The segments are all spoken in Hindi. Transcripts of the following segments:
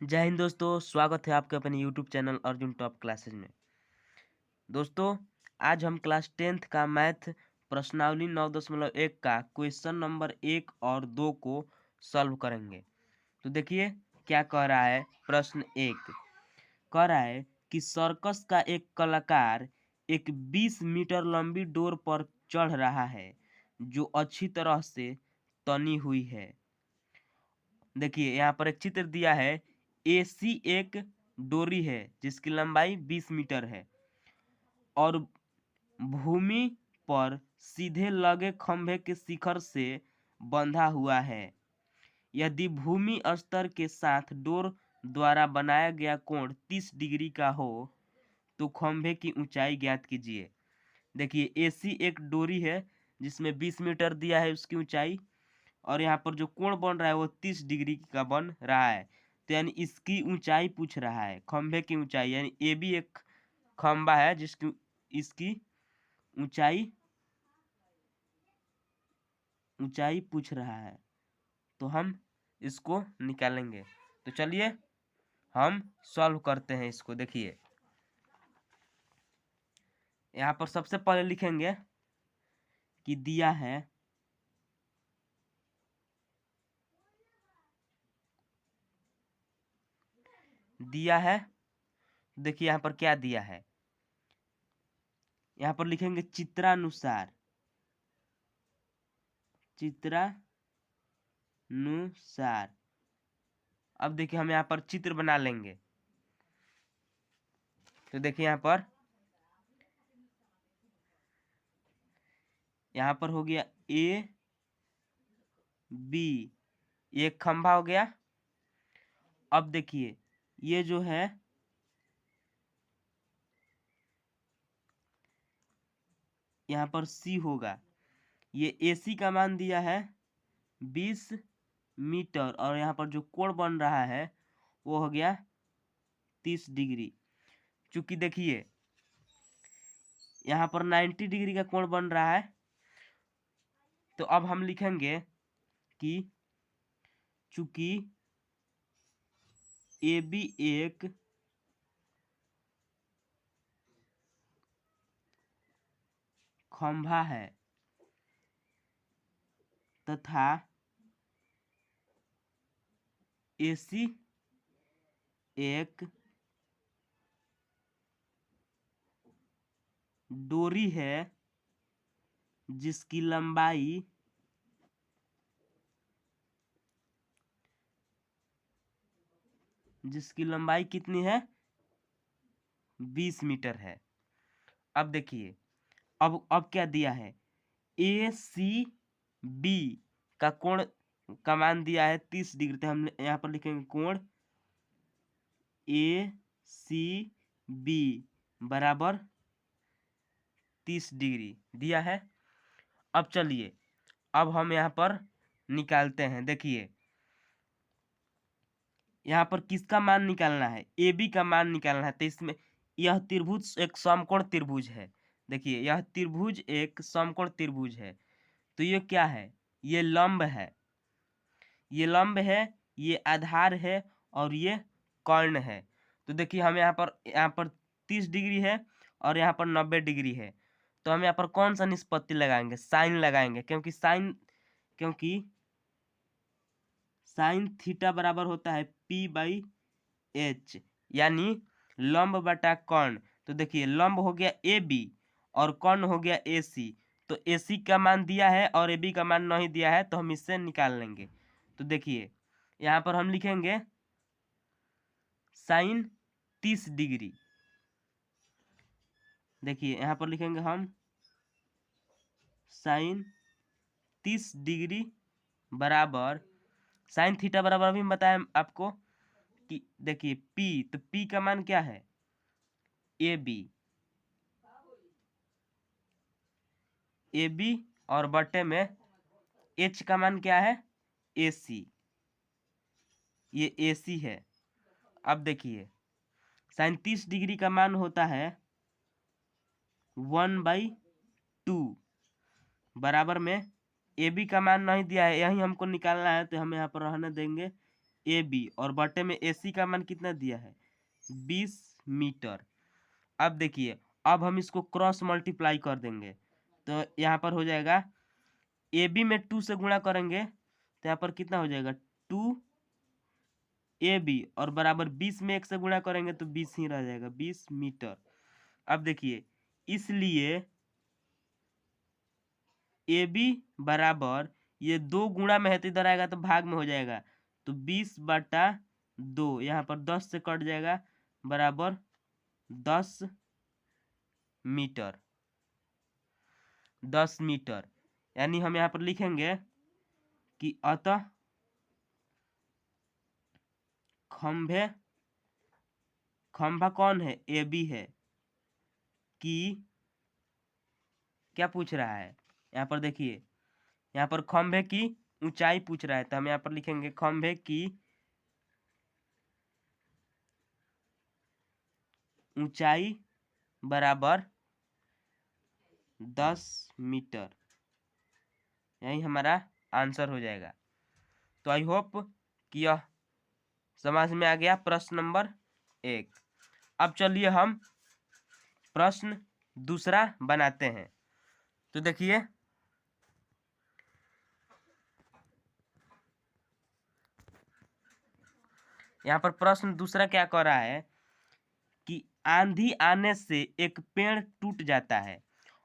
जय हिंद दोस्तों, स्वागत है आपके अपने YouTube channel Arjun top classes में। दोस्तों, आज हम क्लास 10th का मैथ प्रश्नावली 9.1 का क्वेश्चन नंबर 1 और 2 को सॉल्व करेंगे। तो देखिए क्या कह रहा है। प्रश्न 1 कह रहा है कि सर्कस का एक कलाकार एक 20 मीटर लंबी डोर पर चढ़ रहा है जो अच्छी तरह से तनी हुई है। देखिए यहाँ पर एक चित्र दिया है। एसी एक डोरी है जिसकी लंबाई 20 मीटर है और भूमि पर सीधे लगे खंभे के शिखर से बंधा हुआ है। यदि भूमि स्तर के साथ डोर द्वारा बनाया गया कोण 30 डिग्री का हो तो खंभे की ऊंचाई ज्ञात कीजिए। देखिए एसी एक डोरी है जिसमें 20 मीटर दिया है उसकी ऊंचाई, और यहाँ पर जो कोण बन रहा है वो 30 डिग्री का बन रहा है। तो यानी इसकी ऊंचाई पूछ रहा है, खंभे की ऊंचाई, यानी ए भी एक खंभा है जिसकी इसकी ऊंचाई ऊंचाई पूछ रहा है। तो हम इसको निकालेंगे। तो चलिए हम सॉल्व करते हैं इसको। देखिए यहाँ पर सबसे पहले लिखेंगे कि दिया है देखिए यहाँ पर क्या दिया है। यहाँ पर लिखेंगे चित्रानुसार अब देखिए हम यहाँ पर चित्र बना लेंगे। तो देखिए यहाँ पर हो गया ए बी, एक खंभा हो गया। अब देखिए ये जो है यहाँ पर सी होगा। ये एसी का मान दिया है 20 मीटर और यहाँ पर जो कोण बन रहा है वो हो गया 30 डिग्री। चूंकि देखिए यहाँ पर 90 डिग्री का कोण बन रहा है, तो अब हम लिखेंगे कि चूंकि ए बी एक खंभा है तथा एसी एक डोरी है जिसकी लंबाई कितनी है, 20 मीटर है। अब देखिए अब क्या दिया है, ए सी बी का कोण का मान दिया है 30 डिग्री। तो हम यहाँ पर लिखेंगे कोण ए सी बी बराबर 30 डिग्री दिया है। अब चलिए अब हम यहाँ पर निकालते हैं। देखिए यहाँ पर किसका मान निकालना है, ए बी का मान निकालना है। तो इसमें यह त्रिभुज एक समकोण त्रिभुज है। देखिए यह त्रिभुज एक समकोण त्रिभुज है। तो ये क्या है, ये लंब है, ये आधार है और ये कर्ण है। तो देखिए हम यहाँ पर 30 डिग्री है और यहाँ पर 90 डिग्री है। तो हम यहाँ पर कौन सा निष्पत्ति लगाएंगे, साइन लगाएंगे, क्योंकि साइन थीटा बराबर होता है P/H, यानी लंब बटा कर्ण। तो देखिए लंब हो गया ए बी और कर्ण हो गया ए सी। तो ए सी का मान दिया है और ए बी का मान नहीं दिया है, तो हम इससे निकाल लेंगे। तो देखिए यहाँ पर हम लिखेंगे साइन 30 डिग्री। देखिए यहाँ पर लिखेंगे हम साइन 30 डिग्री बराबर साइन थीटा बराबर अभी हम बताएं आपको कि देखिए पी, तो पी का मान क्या है, ए बी और बटे में एच का मान क्या है, ए सी, ये ए सी है। अब देखिए साइन 30 डिग्री का मान होता है 1/2 बराबर में ए बी का मान नहीं दिया है, यही हमको निकालना है। तो हम यहाँ पर रहने देंगे AB और बटे में AC का मान कितना दिया है 20 मीटर। अब देखिए, अब हम इसको क्रॉस मल्टीप्लाई कर देंगे तो यहाँ पर हो जाएगा AB में 2 से गुणा करेंगे तो यहाँ पर कितना हो जाएगा 2AB और बराबर 20 में 1 से गुणा करेंगे तो 20 ही रह जाएगा 20 मीटर। अब देखिए, इसलिए AB बराबर ये 2 गुणा में है तो इधर आएगा तो भाग में हो जाएगा तो 20/2 यहाँ पर 10 से कट जाएगा बराबर 10 मीटर। 10 मीटर यानी हम यहाँ पर लिखेंगे कि अतः खंभा कौन है AB है कि क्या पूछ रहा है यहाँ पर देखिए, यहाँ पर खंभे की ऊंचाई पूछ रहा है तो हम यहाँ पर लिखेंगे खंभे की ऊंचाई बराबर 10 मीटर। यही हमारा आंसर हो जाएगा। तो आई होप कि यह समझ में आ गया प्रश्न नंबर 1। अब चलिए हम प्रश्न दूसरा बनाते हैं। तो देखिए, यहाँ पर प्रश्न दूसरा क्या कह रहा है कि आंधी आने से एक पेड़ टूट जाता है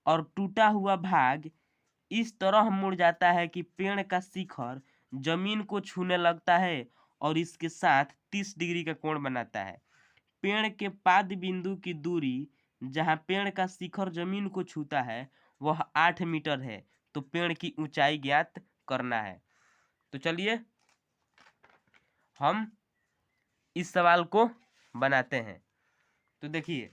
और टूटा हुआ भाग इस तरह मुड़ जाता है कि पेड़ का शिखर जमीन को छूने लगता है और इसके साथ 30 डिग्री का कोण बनाता है। पेड़ के पाद बिंदु की दूरी जहां पेड़ का शिखर जमीन को छूता है वह 8 मीटर है। तो पेड़ की ऊंचाई ज्ञात करना है। तो चलिए हम इस सवाल को बनाते हैं। तो देखिए,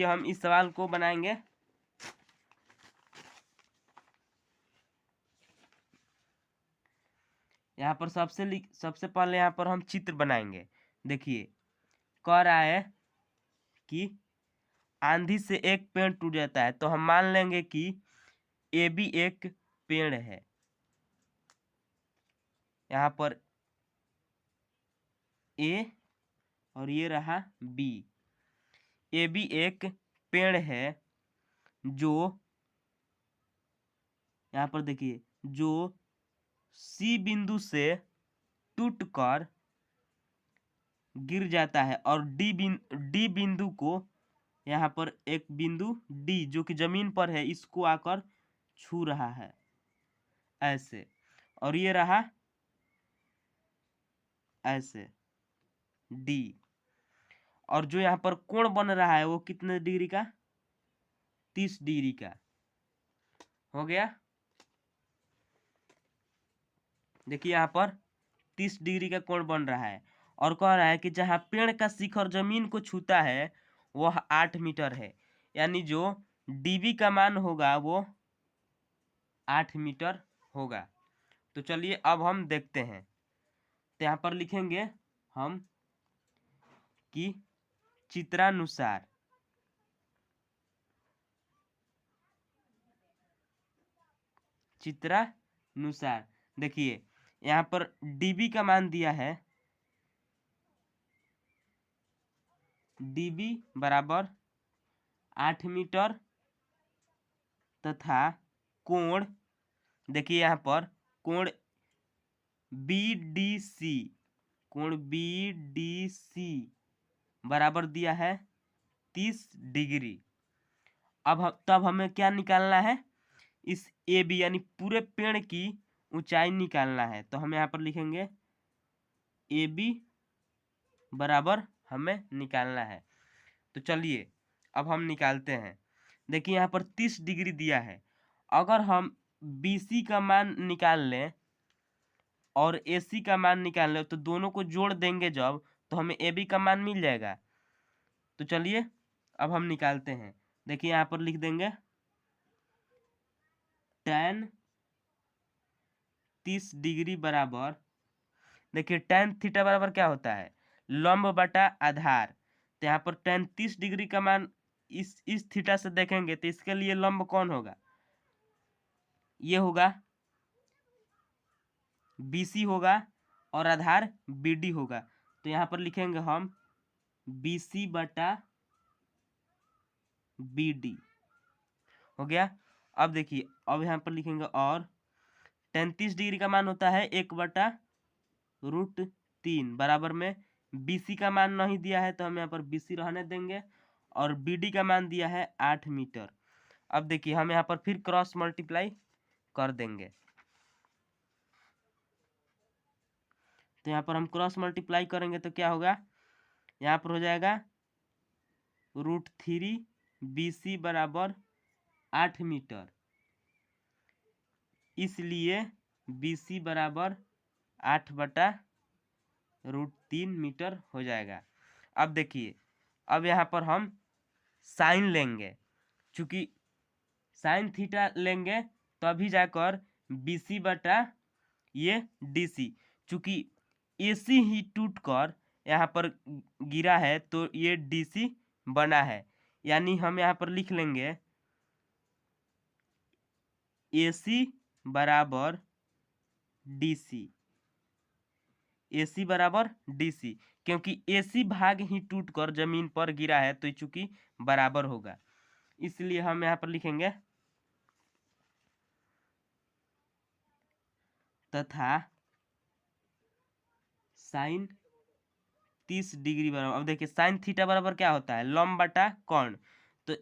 हम इस सवाल को बनाएंगे। यहाँ पर सबसे पहले यहाँ पर हम चित्र बनाएंगे। देखिए, कह रहा है कि आंधी से एक पेड़ टूट जाता है तो हम मान लेंगे कि AB एक पेड़ है। यहाँ पर A और ये रहा B। AB एक पेड़ है जो यहाँ पर देखिए जो C बिंदु से टूटकर गिर जाता है और D बिंदु को यहाँ पर एक बिंदु D जो कि जमीन पर है इसको आकर छू रहा है ऐसे, और ये रहा ऐसे D। और जो यहाँ पर कोण बन रहा है वो कितने डिग्री का 30 डिग्री का हो गया। देखिए यहाँ पर 30 डिग्री का कोण बन रहा है और कह रहा है कि जहाँ पेड़ का शिखर जमीन को छूता है वह 8 मीटर है। यानी जो DB का मान होगा वो 8 मीटर होगा। तो चलिए अब हम देखते हैं। तो यहाँ पर लिखेंगे हम कि चित्रानुसार देखिए यहाँ पर DB का मान दिया है DB बराबर 8 मीटर तथा कोण देखिए यहाँ पर कोण BDC बराबर दिया है 30 डिग्री। तब हमें क्या निकालना है इस AB यानी पूरे पेड़ की ऊंचाई निकालना है। तो हम यहाँ पर लिखेंगे AB बराबर हमें निकालना है। तो चलिए अब हम निकालते हैं। देखिए यहाँ पर 30 डिग्री दिया है। अगर हम BC का मान निकाल लें और AC का मान निकाल लें तो दोनों को जोड़ देंगे जब तो हमें AB का मान मिल जाएगा। तो चलिए अब हम निकालते हैं। देखिए यहाँ पर लिख देंगे tan 30 डिग्री बराबर, देखिए tan थीटा बराबर क्या होता है लंब बटा आधार। तो यहाँ पर tan 30 डिग्री का मान इस थीटा से देखेंगे तो इसके लिए लंब कौन होगा, ये होगा BC होगा और आधार BD होगा। तो यहाँ पर लिखेंगे हम BC बटा BD हो गया। अब देखिए अब यहाँ पर लिखेंगे और 33 डिग्री का मान होता है 1/√3 बराबर में BC का मान नहीं दिया है तो हम यहाँ पर BC रहने देंगे और BD का मान दिया है 8 मीटर। अब देखिए हम यहाँ पर फिर क्रॉस मल्टीप्लाई कर देंगे, तो यहाँ पर हम क्रॉस मल्टीप्लाई करेंगे तो क्या होगा, यहाँ पर हो जाएगा √3 BC बराबर 8 मीटर, इसलिए BC बराबर 8/√3 मीटर हो जाएगा। अब देखिए अब यहाँ पर हम साइन लेंगे, चूंकि साइन थीटा लेंगे तभी जाकर BC बटा ये DC, चूंकि AC ही टूटकर यहाँ पर गिरा है तो ये DC बना है, यानी हम यहाँ पर लिख लेंगे AC बराबर DC, AC बराबर DC, क्योंकि AC भाग ही टूटकर जमीन पर गिरा है तो चूंकि बराबर होगा, इसलिए हम यहाँ पर लिखेंगे तथा साइन 30 डिग्री बराबर। अब देखिए साइन थीटा बराबर क्या होता है, लंब बटा कोण, तो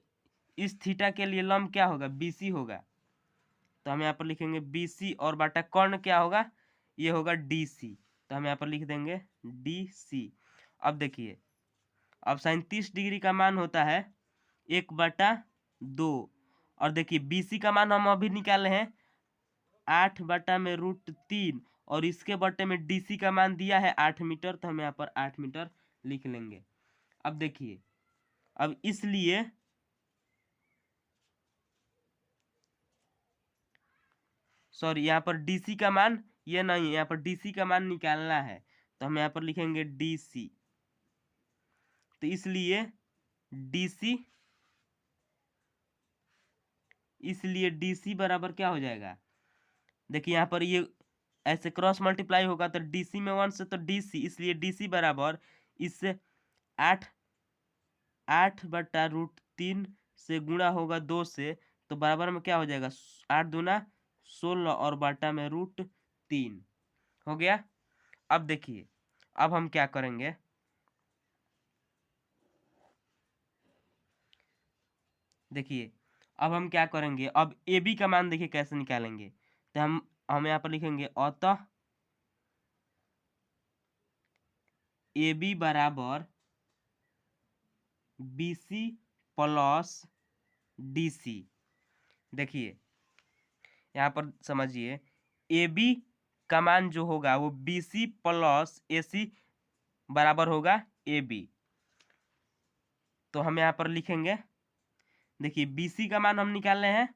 इस थीटा के लिए लंब क्या होगा, BC होगा, तो हम यहाँ पर लिखेंगे BC और बटा कोण क्या होगा, ये होगा DC, तो हम यहाँ पर लिख देंगे DC। अब देखिए अब साइन 30 डिग्री का मान होता है 1/2 और देखिए BC का मान हम अभी निकाले हैं 8/√3 और इसके बटे में DC का मान दिया है 8 मीटर, तो हम यहाँ पर 8 मीटर लिख लेंगे। अब देखिए अब इसलिए सॉरी यहाँ पर DC का मान ये नहीं, यहाँ पर DC का मान निकालना है तो हम यहाँ पर लिखेंगे DC, तो इसलिए DC बराबर क्या हो जाएगा, देखिए यहाँ पर ये ऐसे क्रॉस मल्टीप्लाई होगा तो DC में 1 से तो DC, इसलिए DC बराबर इससे 8/√3 से गुणा होगा 2 से, तो बराबर में क्या हो जाएगा 8 दूना 16 और बटा में √3 हो गया। अब देखिए अब हम क्या करेंगे, देखिए अब हम क्या करेंगे, अब AB का मान देखिए कैसे निकालेंगे, तो हम यहाँ पर लिखेंगे अतः AB बराबर BC प्लस DC। देखिए यहाँ पर समझिए AB का मान जो होगा वो BC प्लस AC बराबर होगा AB, तो हम यहाँ पर लिखेंगे देखिए BC का मान हम निकाल रहे हैं,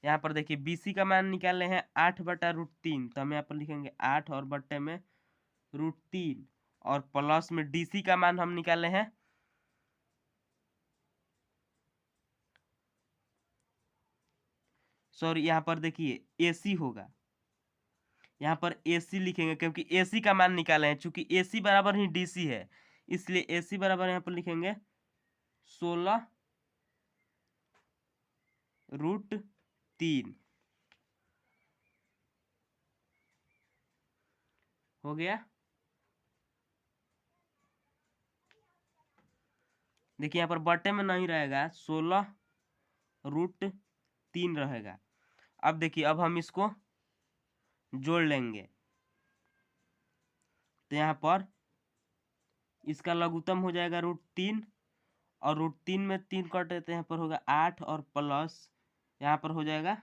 यहाँ पर देखिए BC का मान निकाल रहे हैं 8/√3, तो हम यहाँ पर लिखेंगे 8 और बट्टे में √3 और प्लस में DC का मान हम निकाले हैं सॉरी यहाँ पर देखिए AC होगा, यहाँ पर AC लिखेंगे क्योंकि AC का मान निकाले हैं, चूंकि AC बराबर ही DC है, इसलिए AC बराबर यहाँ पर लिखेंगे 16√3 हो गया। देखिए यहाँ पर बटे में नहीं रहेगा 16√3 रहेगा। अब देखिए अब हम इसको जोड़ लेंगे, तो यहाँ पर इसका लघुत्तम हो जाएगा √3 और √3 में 3 कटे तो यहाँ पर होगा 8 और प्लस यहाँ पर हो जाएगा,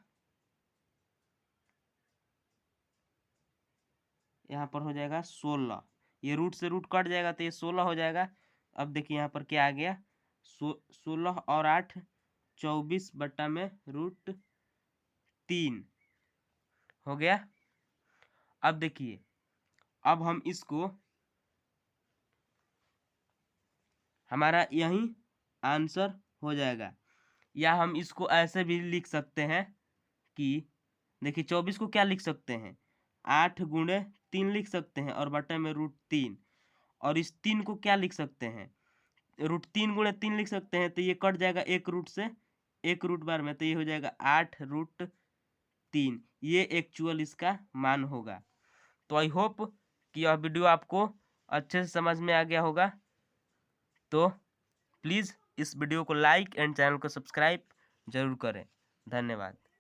यहाँ पर हो जाएगा 16, ये रूट से रूट कट जाएगा तो ये 16 हो जाएगा। अब देखिए यहाँ पर क्या आ गया 16 और 8 24 बटा में √3 हो गया। अब देखिए अब हम इसको हमारा यही आंसर हो जाएगा। या हम इसको ऐसे भी लिख सकते हैं कि देखिए 24 को क्या लिख सकते हैं, 8 गुणे 3 लिख सकते हैं और बटे में √3। और इस 3 को क्या लिख सकते हैं, √3 गुणे 3 लिख सकते हैं, तो ये कट जाएगा एक रूट से, एक रूट बार में, तो ये हो जाएगा 8√3। ये एक्चुअल इसका मान होगा। तो आई होप कि यह वीडियो आपको अच्छे से समझ में आ गया होगा। तो प्लीज़ इस वीडियो को लाइक एंड चैनल को सब्सक्राइब जरूर करें। धन्यवाद।